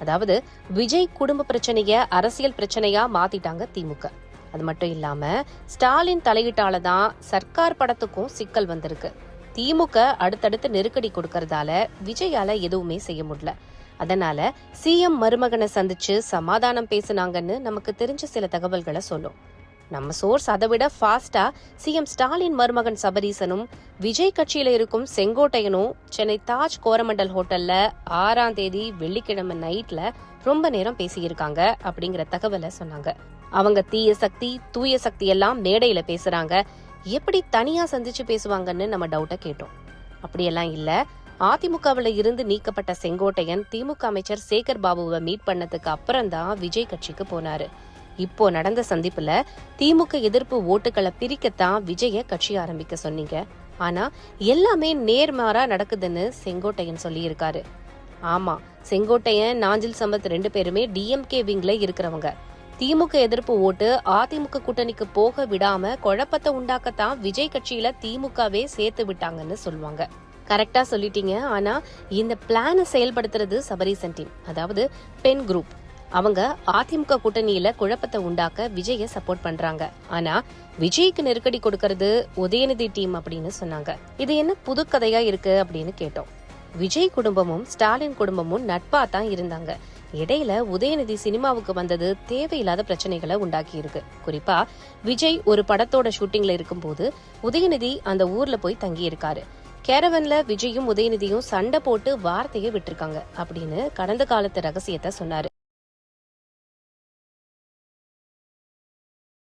அதாவது விஜய் குடும்ப பிரச்சனைய அரசியல் பிரச்சனையா மாத்திட்டாங்க திமுக. அது மட்டும் இல்லாம ஸ்டாலின் தலையீட்டால தான் சர்க்கார் படத்துக்கும் சிக்கல் வந்திருக்கு. திமுக அடுத்தடுத்து நெருக்கடி கொடுக்கறதால விஜயால எதுவுமே செய்ய முடியல. அதனால சிஎம் மருமகனை சந்திச்சு சமாதானம் பேசினாங்கன்னு நமக்கு தெரிஞ்ச சில தகவல்களை சொல்லும். நம்ம சோர்ஸ் அதை விட ஃபாஸ்டா சிஎம் ஸ்டாலின் மருமகன் சபரீசனும் விஜய் கட்சியில இருக்கும் செங்கோட்டையனும் சென்னை தாஜ் கோரமண்டல் ஹோட்டல்ல 6ஆம் தேதி வெள்ளிக்கிழமை நைட்ல ரொம்ப நேரம் பேசியிருக்காங்க அப்படிங்கிற தகவலை சொன்னாங்க. அவங்க தீய சக்தி தூய சக்தி எல்லாம் மேடையில பேசுறாங்க, எப்படி தனியா சந்திச்சு பேசுவாங்கன்னு நம்ம டவுட்ட கேட்டோம். அப்படியெல்லாம் இல்ல, அதிமுகவுல இருந்து நீக்கப்பட்ட செங்கோட்டையன் திமுக அமைச்சர் சேகர் பாபுவை மீட் பண்ணதுக்கு அப்புறம் தான் விஜய் கட்சிக்கு போனாரு. இப்போ நடந்த சந்திப்புல திமுக எதிர்ப்பு ஓட்டுகளை பிரிக்கத்தான் விஜய கட்சி ஆரம்பிக்க சொன்னீங்க, ஆனா எல்லாமே நேர்மாறா நடக்குதுன்னு செங்கோட்டையன் சொல்லி இருக்காரு. ஆமா, செங்கோட்டையன் நாஞ்சில் சம்பத் 2 பேருமே டிஎம்கே விங்ல இருக்கிறவங்க. திமுக எதிர்ப்பு ஓட்டு அதிமுக கூட்டணிக்கு போக விடாம குழப்பத்தை உண்டாக்கத்தான் விஜய் கட்சியில திமுகவே சேர்த்து விட்டாங்கன்னு சொல்லுவாங்க. கரெக்டா சொல்லிட்டீங்க. ஆனா இந்த பிளான செயல்படுத்துறது சபரீசன் டீம், அதாவது பென் குரூப். அவங்க அதிமுக கூட்டணியில குழப்பத்தை உண்டாக்க விஜய சப்போர்ட் பண்றாங்க. ஆனா விஜய்க்கு நெருக்கடி கொடுக்கறது உதயநிதி டீம் அப்படின்னு சொன்னாங்க. இது என்ன புது கதையா இருக்கு அப்படின்னு கேட்டோம். விஜய் குடும்பமும் ஸ்டாலின் குடும்பமும் நட்பா தான் இருந்தாங்க. இடையில உதயநிதி சினிமாவுக்கு வந்தது தேவையில்லாத பிரச்சனைகளை உண்டாக்கி இருக்கு. குறிப்பா விஜய் ஒரு படத்தோட ஷூட்டிங்ல இருக்கும் போது உதயநிதி அந்த ஊர்ல போய் தங்கி இருக்காரு. கேரவன்ல விஜயும் உதயநிதியும் சண்டை போட்டு வார்த்தையை விட்டுருக்காங்க அப்படின்னு கடந்த காலத்து ரகசியத்தை சொன்னாரு.